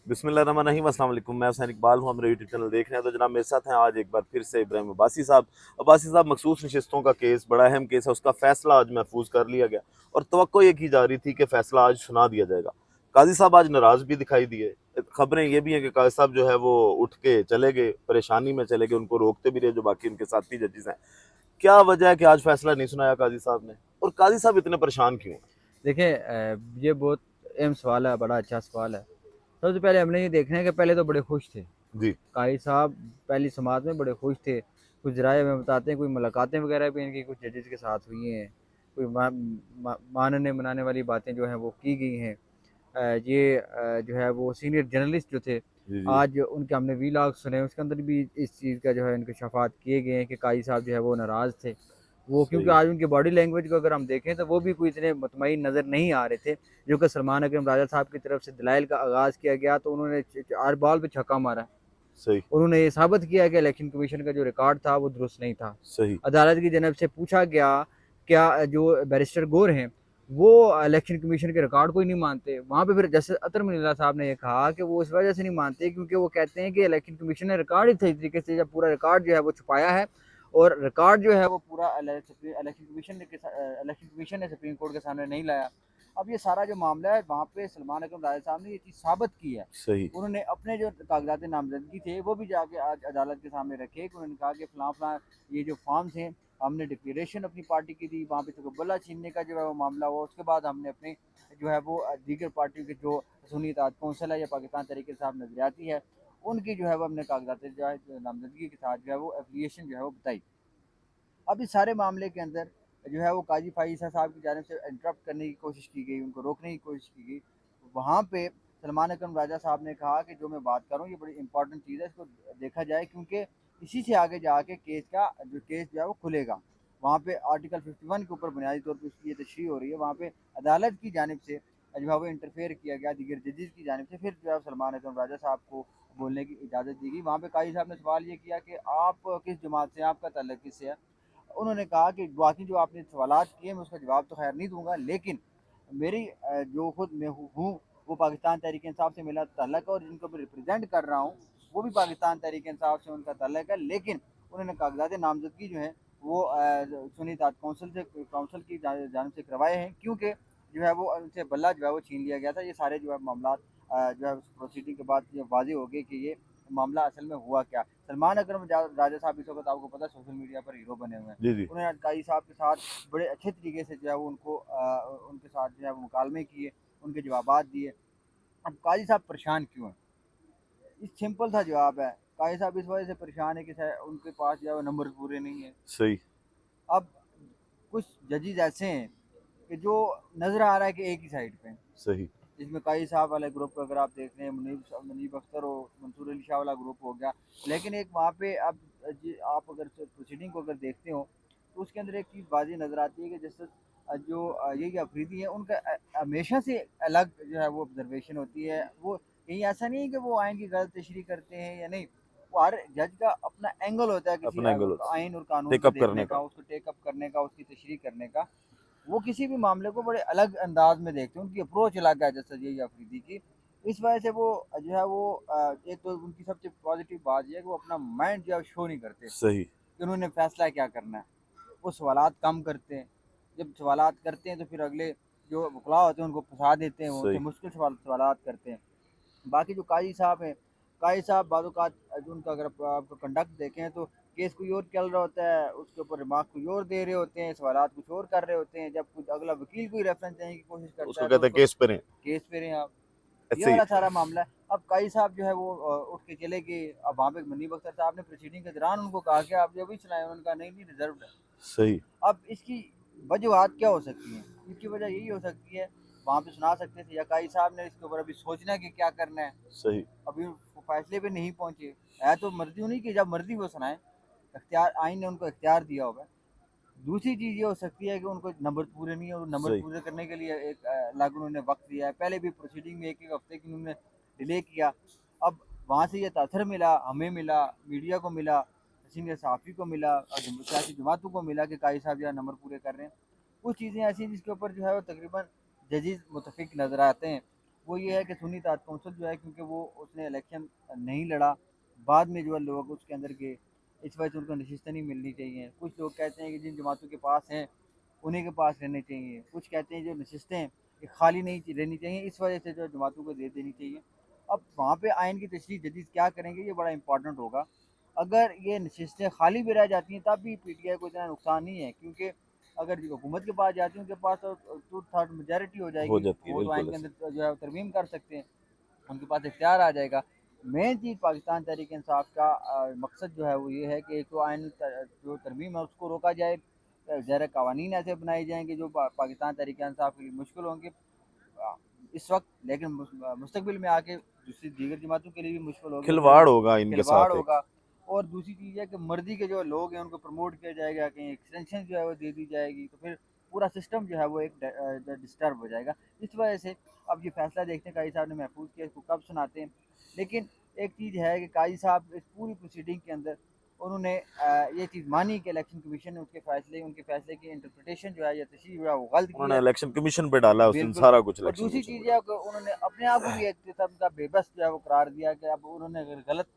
बिस्मिल्लाहिर्रहमानिर्रहीम। अस्सलाम वालेकुम। मैं हुसैन इकबाल हूँ, हमारे यूट्यूब चैनल देख रहे हैं। तो जनाब मेरे साथ हैं आज एक बार फिर से इब्राहिम अब्बासी साहब। अब्बासी साहब, मखसूस नशिस्तों का केस बड़ा अहम केस है, उसका फैसला आज महफूज कर लिया गया और तवक्को ये की जा रही थी कि फैसला आज सुना दिया जाएगा। काजी साहब आज नाराज भी दिखाई दिए। खबरें ये भी हैं कि काजी साहब जो है वो उठ के चले गए, परेशानी में चले गए, उनको रोकते भी रहे जो बाकी उनके साथी जजेस हैं। क्या वजह है कि आज फैसला नहीं सुनाया काजी साहब ने, और काजी साहब इतने परेशान क्यों हैं? देखिए ये बहुत अहम सवाल है, बड़ा अच्छा सवाल है। सबसे पहले हमने ये देखना है कि पहले तो बड़े खुश थे जी काई साहब, पहली समात में बड़े खुश थे। कुछ ज़राए हमें बताते हैं कोई मुलाकातें वगैरह भी इनकी कुछ जजेस के साथ हुई हैं, कोई मानने मनाने वाली बातें जो हैं वो की गई हैं। जो है वो सीनियर जर्नलिस्ट जो थे, जी जी आज उनके हमने वीलॉग सुने, उसके अंदर भी इस चीज़ का जो है इंकशाफात किए गए हैं कि काई साहब जो है वो नाराज़ थे। वो क्योंकि सही। आज उनकी बॉडी लैंग्वेज को अगर हम देखें तो वो भी कोई इतने मुतमईन नज़र नहीं आ रहे थे। जो कि सलमान अकरम राजा साहब की तरफ से दलाइल का आगाज़ किया गया तो उन्होंने चार बॉल पे छक्का मारा। सही। उन्होंने ये साबित किया कि इलेक्शन कमीशन का जो रिकॉर्ड था वो दुरुस्त नहीं था। सही। अदालत की जनब से पूछा गया, क्या जो बैरिस्टर गौर हैं वो इलेक्शन कमीशन के रिकॉर्ड को ही नहीं मानते? वहाँ पे फिर जस्टिस अतर मनीला साहब ने ये कहा कि वो इस वजह से नहीं मानते क्योंकि वो कहते हैं कि इलेक्शन कमीशन ने रिकॉर्ड ही सही तरीके से, जब पूरा रिकॉर्ड जो है वो छुपाया है और रिकॉर्ड जो है वो पूरा इलेक्शन कमीशन ने सुप्रीम कोर्ट के सामने नहीं लाया। अब ये सारा जो मामला है वहाँ पे सलमान अकरम राजा साहब ने ये चीज़ साबित की है। सही। उन्होंने अपने जो कागजात नामजदगी थे वो भी जाके आज अदालत के सामने रखे कि उन्होंने कहा कि फ़लाँ फ़लाँ ये जो फॉर्म्स हैं, हमने डिक्लेरेशन अपनी पार्टी की दी, वहाँ पे तकबला छीनने का जो है वो मामला हुआ। उसके बाद हमने अपने जो है वो दीगर पार्टियों के जो सुन्नी इत्तेहाद कौंसिल है या पाकिस्तान तहरीक इंसाफ नज़रियाती है, उनकी जो है वो हमने कागजात जो है नामजदगी के साथ जो है वो एफिलिएशन जो है वो बताई। अब इस सारे मामले के अंदर जो है वो काजी फाइसा साहब की जानिब से इंटरप्ट करने की कोशिश की गई, उनको रोकने की कोशिश की गई। वहाँ पे सलमान अकरम राजा साहब ने कहा कि जो मैं बात कर रहा हूँ ये बड़ी इंपॉर्टेंट चीज़ है, इसको देखा जाए क्योंकि इसी से आगे जाके केस जो है वो खुलेगा। वहाँ पे आर्टिकल 51 के ऊपर बुनियादी तौर पर उसकी ये तशरीह हो रही है। वहाँ पे अदालत की जानिब से जो है वो इंटरफेयर किया गया, दीगर जजेस की जानिब से, फिर जो है सलमान अकरम राजा साहब को बोलने की इजाज़त दी गई। वहाँ पे काजी साहब ने सवाल ये किया कि आप किस जमात से हैं, आपका ताल्लुक किससे है? उन्होंने कहा कि बाकी जो आपने सवालात किए मैं उसका जवाब तो खैर नहीं दूंगा, लेकिन मेरी जो खुद मैं हूँ वो पाकिस्तान तहरीक इंसाफ से मेरा ताल्लुक है और जिनको मैं रिप्रेजेंट कर रहा हूँ वो भी पाकिस्तान तहरीक इंसाफ से उनका ताल्लुक है। लेकिन उन्होंने कागजात नामजदगी जो है वो सुन्नी इत्तेहाद काउंसिल की जानिब से करवाए हैं, क्योंकि जो है वो उनसे बल्ला जो है वो छीन लिया गया था। ये सारे जो है मामला जो है प्रोसीडिंग के बाद ये वाजे हो गए कि ये मामला असल में हुआ क्या। सलमान अकरम राजा साहब इस वक्त आपको पता है सोशल मीडिया पर हीरो बने हुए हैं। जी जी। उन्होंने काजी साहब के साथ बड़े अच्छे तरीके से जो है वो उनको उनके साथ जो है वो मुकालमे किए, उनके जवाबात दिए। अब काजी साहब परेशान क्यों हैं? इस सिंपल सा जवाब है, काजी साहब इस वजह से परेशान है कि उनके पास जो है वो नंबर पूरे नहीं है। सही। अब कुछ जजेस ऐसे हैं कि जो नज़र आ रहा है कि एक ही साइड पे हैं। सही। इसमें कई साहब वाले ग्रुप को अगर आप देख रहे हैं, मुनीब अख्तर हो, मंसूर अली शाह वाला ग्रुप हो गया। लेकिन एक वहाँ पे अब आप अगर प्रोसीडिंग को अगर देखते हो तो उसके अंदर एक चीज़ बाजी नज़र आती है कि जैसे जो ये अफरीदी है उनका हमेशा से अलग जो है वो ऑब्जर्वेशन होती है। वो कहीं ऐसा नहीं है कि वो आइन की गलत तशरीह करते हैं या नहीं, वो हर जज का अपना एंगल होता है किसी अपना एंगल होता है आइन और कानून को टेकअप देखने करने का, का। उसको टेकअप करने का, उसकी तशरीह करने का। वो किसी भी मामले को बड़े अलग अंदाज में देखते हैं, उनकी अप्रोच अलग है जैसे ये अफरीदी की। इस वजह से वो जो है वो एक तो उनकी सबसे पॉजिटिव बात ये है कि वो अपना माइंड जो है शो नहीं करते सही। कि उन्होंने फैसला क्या करना है। वो सवालात कम करते हैं, जब सवालात करते हैं तो फिर अगले जो वकला होते हैं उनको फंसा देते हैं, वो उनसे सही। मुश्किल सवालात करते हैं। बाकी जो काजी साहब हैं, काजी साहब बाज़-औक़ात जो उनका अगर आप कंडक्ट देखें तो केस कोई और चल रहा होता है, उसके ऊपर रिमार्क कोई और दे रहे होते हैं, सवालात कुछ और कर रहे होते हैं। जब कुछ अगला वकील कोई रेफरेंस देने की कोशिश करता उसको है तो कहते हैं उसको केस पर हैं। केस पे रहें आप। ये ऐसे ही। वाला सारा मामला है। अब काजी साहब जो है वो उठ के चले गए। अब वहाँ पे मुनीब अख्तर साहब ने प्रोसीडिंग के दौरान उनको कहा कि आप जो भी चलाएँ, उन्होंने कहा नहीं, नहीं रिज़र्व्ड है। सही। अब इसकी वजूहत क्या हो सकती हैं? इसकी वजह यही हो सकती है, वहाँ पे सुना सकते थे या काजी साहब ने इसके ऊपर अभी सोचना है कि क्या करना है। सही। अभी वो फैसले पे नहीं पहुँचे। है तो मर्ज़ी उन्हीं की, जब मर्ज़ी वो सुनाएँ। इख्तियार आइन ने उनको इख्तियार दिया होगा। दूसरी चीज़ ये हो सकती है कि उनको नंबर पूरे नहीं है और नंबर सही। पूरे करने के लिए एक अलग उन्होंने वक़्त दिया है। पहले भी प्रोसीडिंग में 1-1 हफ़्ते की उन्होंने डिले किया। अब वहाँ से ये तासर मिला, हमें मिला, मीडिया को मिला, सीनियर सहाफ़ी को मिला और सियासी जमातों को मिला कि काज़ी साहब जो है नंबर पूरे कर रहे हैं। कुछ चीज़ें ऐसी हैं जिसके ऊपर जो है वो तकरीबन जजेस मुत्तफ़िक नज़र आते हैं। وہ یہ ہے کہ سنی اتحاد کونسل جو ہے کیونکہ وہ اس نے الیکشن نہیں لڑا، بعد میں جو ہے لوگ اس کے اندر گئے، اس وجہ سے ان کو نشستیں نہیں ملنی چاہیے۔ کچھ لوگ کہتے ہیں کہ جن جماعتوں کے پاس ہیں انہیں کے پاس رہنے چاہیے، کچھ کہتے ہیں جو نشستیں یہ خالی نہیں رہنی چاہیے، اس وجہ سے جو جماعتوں کو دے دینی چاہیے۔ اب وہاں پہ آئین کی تشریح جدید کیا کریں گے یہ بڑا امپورٹنٹ ہوگا۔ اگر یہ نشستیں خالی بھی رہ جاتی ہیں تب بھی پی ٹی آئی کو اتنا نقصان نہیں ہے، کیونکہ اگر حکومت کے پاس جاتی ہیں ان کے پاس تو 2/3 میجارٹی ہو جائے ہو گی، جاتی ہے وہ تو آئین بالکل کے ایسے۔ اندر جو ہے ترمیم کر سکتے ہیں، ان کے پاس اختیار آ جائے گا۔ مین چیز پاکستان تحریک انصاف کا مقصد جو ہے وہ یہ ہے کہ ایک تو آئین جو ترمیم ہے اس کو روکا جائے، زیر قوانین ایسے بنائے جائیں گے جو پاکستان تحریک انصاف کے لیے مشکل ہوں گے اس وقت، لیکن مستقبل میں آ کے دوسری دیگر جماعتوں کے لیے بھی مشکل ہوگی اور کھلواڑ ہوگا ان کے کھلواڑ ساتھ ایک۔ ہوگا۔ اور دوسری چیز ہے کہ مرضی کے جو لوگ ہیں ان کو پروموٹ کیا جائے گا، کہیں ایکسٹینشن جو ہے وہ دے دی جائے گی، تو پھر پورا سسٹم جو ہے وہ ایک ڈسٹرب ہو جائے گا۔ اس وجہ سے اب یہ فیصلہ دیکھتے ہیں قاضی صاحب نے محفوظ کیا، اس کو کب سناتے ہیں۔ لیکن ایک چیز ہے کہ قاضی صاحب اس پوری پروسیڈنگ کے اندر انہوں نے یہ چیز مانی کہ الیکشن کمیشن نے ان کے فیصلے کی انٹرپریٹیشن جو ہے یا تشریح جو ہے وہ غلط انہوں کی نے ہے، الیکشن کمیشن پہ ڈالا اس دن بالکل۔ سارا کچھ اور الیکشن دوسری کمیشن پہ چیز ہے ڈالا۔ کہ انہوں نے اپنے آپ کو بھی ایک قسم کا بے بس جو ہے وہ قرار دیا کہ اب انہوں نے اگر غلط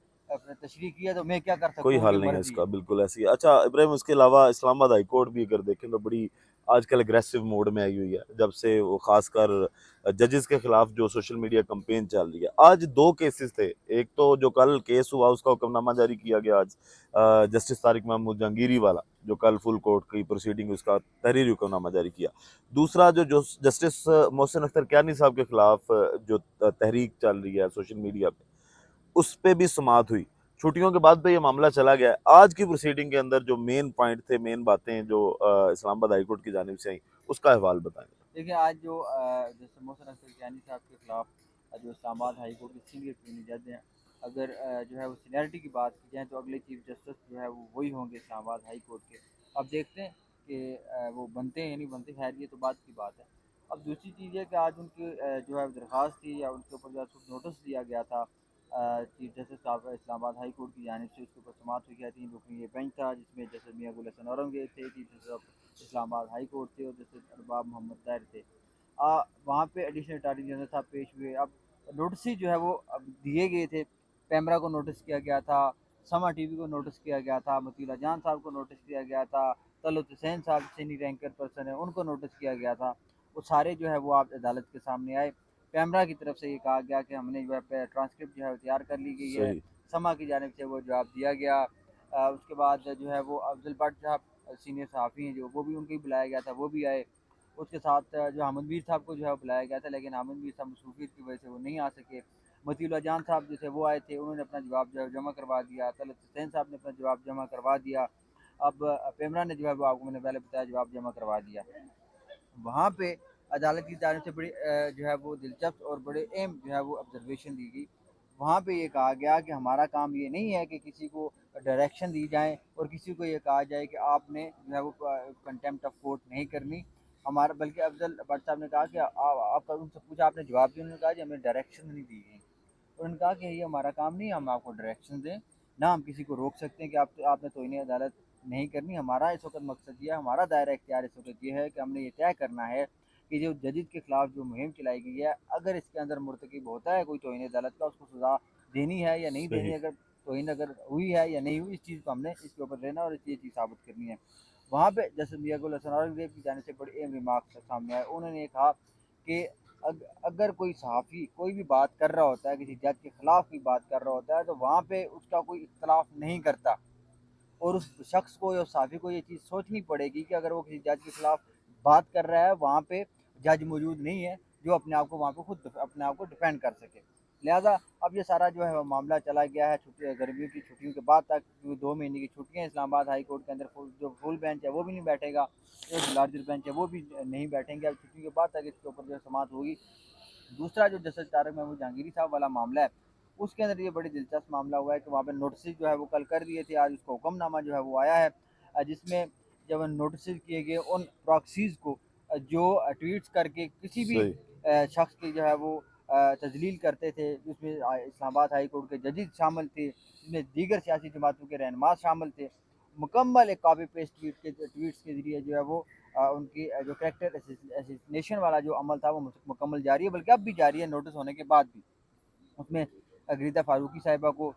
تشریح کی ہے تو میں کیا کر سکتا کوئی ہوں، ان کی حل نہیں ہے اس مرضی کا، ہے۔ بالکل ایسی ہے۔ اچھا ابراہیم، اس کے علاوہ اسلام آباد ہائی کورٹ بھی اگر دیکھیں تو بڑی آج کل اگریسو موڈ میں آئی ہوئی ہے، جب سے وہ خاص کر ججز کے خلاف جو سوشل میڈیا کمپین چل رہی ہے۔ آج دو کیسز تھے، ایک تو جو کل کیس ہوا اس کا حکم نامہ جاری کیا گیا آج جسٹس طارق محمود جہانگیری والا، جو کل فل کورٹ کی پروسیڈنگ اس کا تحریری حکم نامہ جاری کیا۔ دوسرا جو جسٹس محسن اختر کیانی صاحب کے خلاف جو تحریک چل رہی ہے سوشل میڈیا پہ، اس پہ بھی سماعت ہوئی۔ چھٹیوں کے بعد پہ یہ معاملہ چلا گیا ہے۔ آج کی پروسیڈنگ کے اندر جو مین پوائنٹ تھے، مین باتیں جو اسلام آباد ہائی کورٹ کی جانب سے آئیں، اس کا احوال بتائیں۔ دیکھیں آج جو جیسے محسن اختر کیانی صاحب کے خلاف جو اسلام آباد ہائی کورٹ کے سینئر پرونی جج ہیں، اگر جو ہے وہ سینئرٹی کی بات کی جائے تو اگلے چیف جسٹس جو ہے وہ وہی ہوں گے اسلام آباد ہائی کورٹ کے۔ اب دیکھتے ہیں کہ وہ بنتے ہیں یا نہیں بنتے، خیر یہ تو بعد کی بات ہے۔ اب دوسری چیز ہے کہ آج ان کی جو ہے درخواست تھی یا ان کے اوپر جو ہے نوٹس دیا گیا تھا چیف جسٹس صاحب اسلام آباد ہائی کورٹ کی جانب سے، اس کے اوپر سماعت ہوئی ہے 3 رکنی یہ بینچ تھا جس میں جسٹس میاں گل حسن اورنگزیب تھے، چیف جسٹس آف اسلام آباد ہائی کورٹ تھے، اور جسٹس ارباب محمد طاہر تھے۔ وہاں پہ ایڈیشنل اٹارنی جنرل صاحب پیش ہوئے۔ اب نوٹسز جو ہے وہ اب دیے گئے تھے، پیمرا کو نوٹس کیا گیا تھا، سما ٹی وی کو نوٹس کیا گیا تھا، مطیلہ جان صاحب کو نوٹس کیا گیا تھا، طلعت حسین صاحب سینئر رینکر پرسن ہیں ان کو نوٹس کیا گیا تھا۔ وہ سارے جو ہے وہ آپ عدالت کے سامنے آئے۔ پیمرا کی طرف سے یہ کہا گیا کہ ہم نے جو ہے ٹرانسکرپٹ جو ہے تیار کر لی گئی ہے، صحیح۔ سما کی جانب سے وہ جواب دیا گیا۔ اس کے بعد جو ہے وہ افضل بٹ صاحب سینئر صحافی ہیں جو وہ بھی ان کو ہی بلایا گیا تھا، وہ بھی آئے۔ اس کے ساتھ جو حامد میر صاحب کو جو ہے بلایا گیا تھا، لیکن حامد میر صاحب مصروفیت کی وجہ سے وہ نہیں آ سکے۔ مطیع اللہ جان صاحب جو تھے وہ آئے تھے، انہوں نے اپنا جواب جو ہے جمع کروا دیا۔ طلعت حسین صاحب نے اپنا جواب جمع کروا دیا۔ اب پیمرا نے جو ہے وہ آپ کو میں نے پہلے بتایا جواب جمع کروا دیا۔ وہاں پہ عدالت کی جانب سے بڑی جو ہے وہ دلچسپ اور بڑے اہم جو ہے وہ آبزرویشن دی گئی۔ وہاں پہ یہ کہا گیا کہ ہمارا کام یہ نہیں ہے کہ کسی کو ڈائریکشن دی جائیں اور کسی کو یہ کہا جائے کہ آپ نے جو ہے وہ کنٹیمپٹ آف کورٹ نہیں کرنی ہمارا، بلکہ افضل بٹ صاحب نے کہا کہ آپ کا ان سے پوچھا، آپ نے جواب دیا، انہوں نے کہا جی ہمیں ڈائریکشن نہیں دی گئی۔ انہوں نے کہا کہ یہ ہمارا کام نہیں ہے ہم آپ کو ڈائریکشن دیں، نہ ہم کسی کو روک سکتے ہیں کہ آپ نے توہین عدالت نہیں کرنی۔ ہمارا اس وقت مقصد یہ ہے، ہمارا دائرہ اختیار اس وقت یہ ہے کہ ہم نے یہ طے کرنا ہے کہ جو جدید کے خلاف جو مہم چلائی گئی ہے، اگر اس کے اندر مرتکب ہوتا ہے کوئی توہین عدالت کا، اس کو سزا دینی ہے یا نہیں صحیح۔ دینی، اگر توہین اگر ہوئی ہے یا نہیں ہوئی، اس چیز کو ہم نے اس کے اوپر لینا اور اس چیز ثابت کرنی ہے۔ وہاں پہ جسٹس میاں گل حسن اورنگزیب کی جانب سے بڑی اہم ریمارکس سامنے آئے۔ انہوں نے یہ کہا کہ اگر کوئی صحافی کوئی بھی بات کر رہا ہوتا ہے، کسی جج کے خلاف کوئی بات کر رہا ہوتا ہے، تو وہاں پہ اس کا کوئی اختلاف نہیں کرتا، اور اس شخص کو یا صحافی کو یہ چیز سوچنی پڑے گی کہ اگر وہ کسی جج کے خلاف بات کر رہا ہے، وہاں پہ جج موجود نہیں ہے جو اپنے آپ کو وہاں پہ خود اپنے آپ کو ڈیفینڈ کر سکے۔ لہٰذا اب یہ سارا جو ہے وہ معاملہ چلا گیا ہے گرمیوں کی چھٹیوں کے بعد تک، 2 مہینے کی چھٹیاں اسلام آباد ہائی کورٹ کے اندر جو فل بینچ ہے وہ بھی نہیں بیٹھے گا، جو لارجر بینچ ہے وہ بھی نہیں بیٹھیں گے۔ اب چھٹیوں کے بعد تک اس کے اوپر جو ہے سماعت ہوگی۔ دوسرا جو جسٹس طارق محمود جہانگیری صاحب والا معاملہ ہے، اس کے اندر یہ بڑی دلچسپ معاملہ ہوا ہے کہ وہاں پہ نوٹسز جو ہے وہ کل کر دیے تھے، آج اس کا حکم نامہ جو ہے وہ آیا ہے، جس میں جب نوٹسز کیے گئے ان پراکسیز کو جو ٹویٹس کر کے کسی بھی صحیح۔ شخص کی جو ہے وہ تذلیل کرتے تھے، جس میں اسلام آباد ہائی کورٹ کے ججز شامل تھے، جس میں دیگر سیاسی جماعتوں کے رہنما شامل تھے، مکمل ایک کاپی پیسٹ ٹویٹس کے ذریعے جو ہے وہ उनकी जो करेक्टर असैसिनेशन वाला जो अमल था वो मुकम्मल जारी है, बल्कि अब भी जारी है नोटिस होने के बाद भी। उसमें गरीदा फारूकी साहिबा को,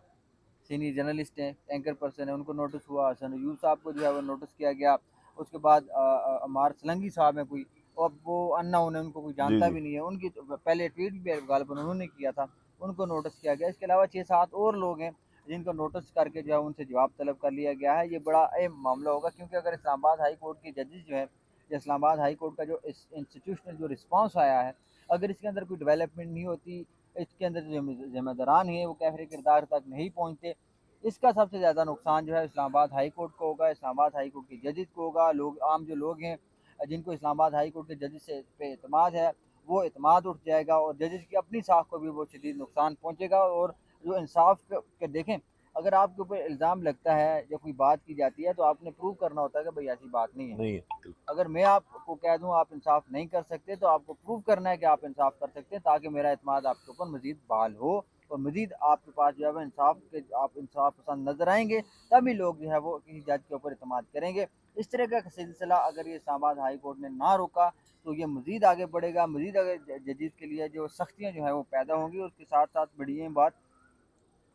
सीनियर जर्नलिस्ट हैं, एंकर पर्सन है, उनको नोटिस हुआ। हसन अयूब साहब को जो है वो नोटिस किया गया। उसके बाद अमार सलंगी साहब हैं कोई, और अब वो अननोन है, उनको कोई जी जानता जी भी नहीं है। उनकी तो पहले ट्वीट भी गालिबन उन्होंने किया था, उनको नोटिस किया गया। इसके अलावा 6-7 और लोग हैं जिनको नोटिस करके जो है उनसे जवाब तलब कर लिया गया है। ये बड़ा अहम मामला होगा, क्योंकि अगर इस्लामाबाद हाई कोर्ट के जजेस जो है, इस्लामाबाद हाई कोर्ट का जो इंस्टीट्यूशनल जो रिस्पांस आया है, अगर इसके अंदर कोई डेवलपमेंट नहीं होती, इसके अंदर जो जिम्मेदारान हैं वो कैफरे किरदार तक नहीं पहुँचते, इसका सबसे ज़्यादा नुकसान जो है इस्लामाबाद हाई कोर्ट को होगा, इस्लामाबाद हाई कोर्ट के जजेस को होगा। लोग, आम जो लोग हैं जिनको इस्लामाबाद हाई कोर्ट के जजेस से पे एतमाद है, वो एतमाद उठ जाएगा, और जजेस की अपनी साख को भी वो शदीद नुकसान पहुँचेगा। और जो इंसाफ के देखें, अगर आपके ऊपर इल्ज़ाम लगता है या कोई बात की जाती है, तो आपने प्रूव करना होता है कि भाई ऐसी बात नहीं है। नहीं है। अगर मैं आपको कह दूं आप इंसाफ नहीं कर सकते, तो आपको प्रूव करना है कि आप इंसाफ कर सकते हैं, ताकि मेरा एतमाद आपके ऊपर मजीद बहाल हो, और मजीद आपके पास जो है वो इंसाफ के, आप इंसाफ पसंद नजर आएंगे, तभी लोग जो है वो किसी जज के ऊपर एतमाद करेंगे। इस तरह का सिलसिला अगर ये इस्लामाबाद हाई कोर्ट ने ना रोका, तो ये मजीद आगे बढ़ेगा। मजीद अगर जजेस के लिए जो सख्तियाँ जो है वो पैदा होंगी। उसके साथ साथ बड़ी अहम बात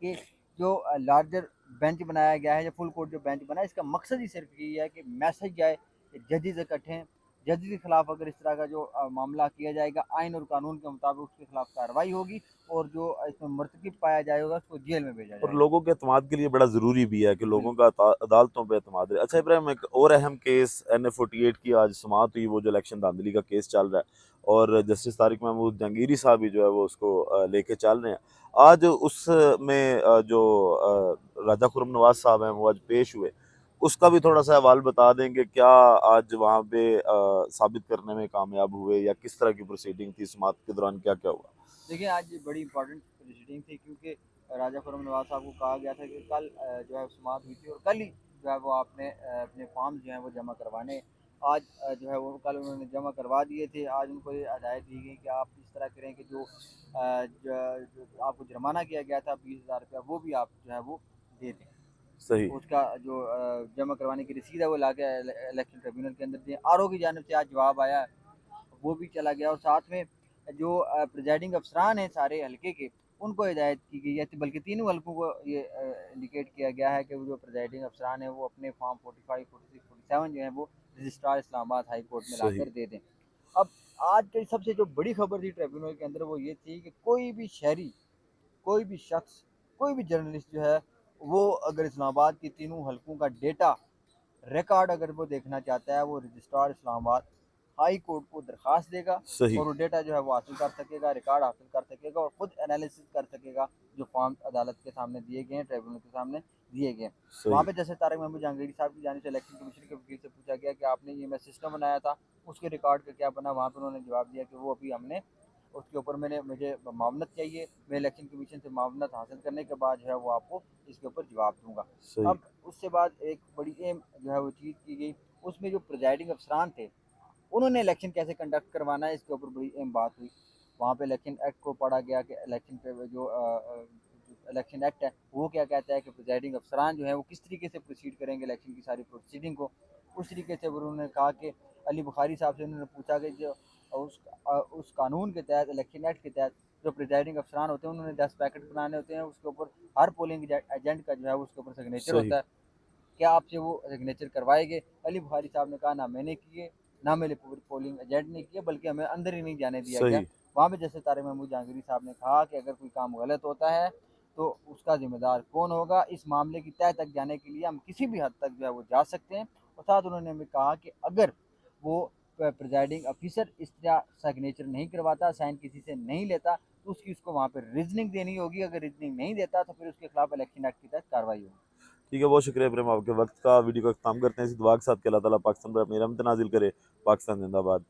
कि जो लार्जर बेंच बनाया गया है, या फुल कोर्ट जो बेंच बना है, इसका मकसद ही सिर्फ यही है कि मैसेज जाए कि जजेस इकट्ठे हैं, जजेस के खिलाफ अगर इस तरह का जो मामला किया जाएगा, आइन और कानून के मुताबिक उसके खिलाफ कार्रवाई होगी, और जो इसमें मुर्तकिब पाया जाएगा उसको जेल में भेजा और जाएगा। लोगों के एतमाद के लिए बड़ा ज़रूरी भी है कि लोगों बिल्कुल। का अदालतों पे एतमाद रहे। अच्छा इब्राहिम, एक और अहम केस NA-48 की आज समाअत हुई, वो जो इलेक्शन धांधली का केस चल रहा है, और जस्टिस तारिक महमूद जहांगीरी साहब भी जो है वो उसको लेके चल रहे हैं। आज उसमें जो राजा खुर्रम नवाज साहब हैं वो आज पेश हुए, उसका भी थोड़ा सा हवाल बता देंगे। क्या आज वहाँ पे साबित करने में कामयाब हुए, या किस तरह की प्रोसीडिंग थी, समाअत के दौरान क्या क्या हुआ? देखिए, आज ये बड़ी इंपॉर्टेंट प्रोसीडिंग थी, क्योंकि राजा खुर्रम नवाज साहब को कहा गया था कि कल जो है समाअत हुई थी, और कल ही जो है वो आपने अपने फॉर्म जो है वो जमा करवाने। आज जो है वो कल उन्होंने जमा करवा दिए थे। आज उनको ये हदायत दी गई कि आप इस तरह करें कि जो आपको जुर्माना किया गया था 20,000 रुपया, वो भी आप जो है वो दे दें। सही। उसका जो जमा करवाने की रसीद है वो ला के इलेक्शन ट्रिब्यूनल के अंदर दें। RO की जानिब से आज जवाब आया, वो भी चला गया। और साथ में जो प्रिजाइडिंग अफसरान हैं सारे हलके के, उनको हिदायत की गई है, बल्कि तीनों हलकों को ये इंडिकेट किया गया है कि वो जो प्रिजाइडिंग अफसरान हैं वो अपने फॉर्म 45, 46, 47 जो है वो रजिस्ट्रार इस्लामाबाद हाई कोर्ट में सही। लाकर दे दें। अब आज की सबसे जो बड़ी खबर थी ट्रिब्यूनल के अंदर, वो ये थी कि कोई भी शहरी, कोई भी शख्स, कोई भी जर्नलिस्ट जो है, वो अगर इस्लामाबाद की तीनों हलकों का डेटा रिकॉर्ड अगर वो देखना चाहता है, वो रजिस्ट्रार इस्लामाबाद हाई कोर्ट को दरख्वास्त देगा, सही। और वो डेटा जो है वो हासिल कर सकेगा, रिकॉर्ड हासिल कर सकेगा, और खुद एनालिसिस कर सकेगा जो फॉर्म अदालत के सामने दिए गए हैं, ट्रिब्यूनल के सामने दिए गए हैं। वहाँ सही। पे जैसे तारिक महमूद जहांगीरी साहब की जानिब से इलेक्शन कमीशन के वकील से पूछा गया कि आपने ये मैं सिस्टम बनाया था, उसके रिकॉर्ड का क्या बना। वहाँ पर उन्होंने जवाब दिया कि वो अभी हमने उसके ऊपर मुझे मामलत चाहिए, मैं इलेक्शन कमीशन से मामलत हासिल करने के बाद जो है वो आपको इसके ऊपर जवाब दूंगा। सही। अब उससे बाद एक बड़ी एम जो है वो चीज़ की गई, उसमें जो प्रिजाइडिंग अफसरान थे, उन्होंने इलेक्शन कैसे कंडक्ट करवाना है, इसके ऊपर बड़ी अहम बात हुई। वहाँ पे इलेक्शन एक्ट को पढ़ा गया कि इलेक्शन पे जो इलेक्शन एक्ट है वो क्या कहता है कि प्रिजाइडिंग अफसरान जो है वो किस तरीके से प्रोसीड करेंगे इलेक्शन की सारी प्रोसीडिंग को। उस तरीके से उन्होंने कहा कि अली बुखारी साहब से उन्होंने पूछा कि जो उस कानून के तहत, इलेक्शन एक्ट के तहत, जो प्रिजाइडिंग अफसरान होते हैं उन्होंने 10 पैकेट बनाने होते हैं, उसके ऊपर हर पोलिंग एजेंट का जो है उसके ऊपर सिग्नेचर सही। होता है, क्या आपसे वो सिग्नेचर करवाएंगे। अली बुखारी साहब ने कहा ना मैंने किए, ना मेरे पोलिंग एजेंट ने किए, बल्कि हमें अंदर ही नहीं जाने दिया गया। सही। वहाँ पे जैसे तारिक महमूद जहांगीरी साहब ने कहा कि अगर कोई काम गलत होता है तो उसका जिम्मेदार कौन होगा, इस मामले की तह तक जाने के लिए हम किसी भी हद तक जो है वो जा सकते हैं। और साथ उन्होंने हमें कहा कि अगर वो प्रिजाइडिंग ऑफिसर इस तरह सिग्नेचर नहीं करवाता, साइन किसी से नहीं लेता, तो उसको वहाँ पर रीजनिंग देनी होगी। अगर रीजनिंग नहीं देता तो फिर उसके खिलाफ इलेक्शन एक्ट के तहत कार्रवाई होगी। ठीक है, बहुत शुक्रिया इब्राहिम आपके वक्त का। वीडियो को अख्ताम करते हैं इसी दुआ के साथ कि अल्लाह ताला पाकिस्तान पर अपनी रहमत नाजिल करे। पाकिस्तान जिंदाबाद।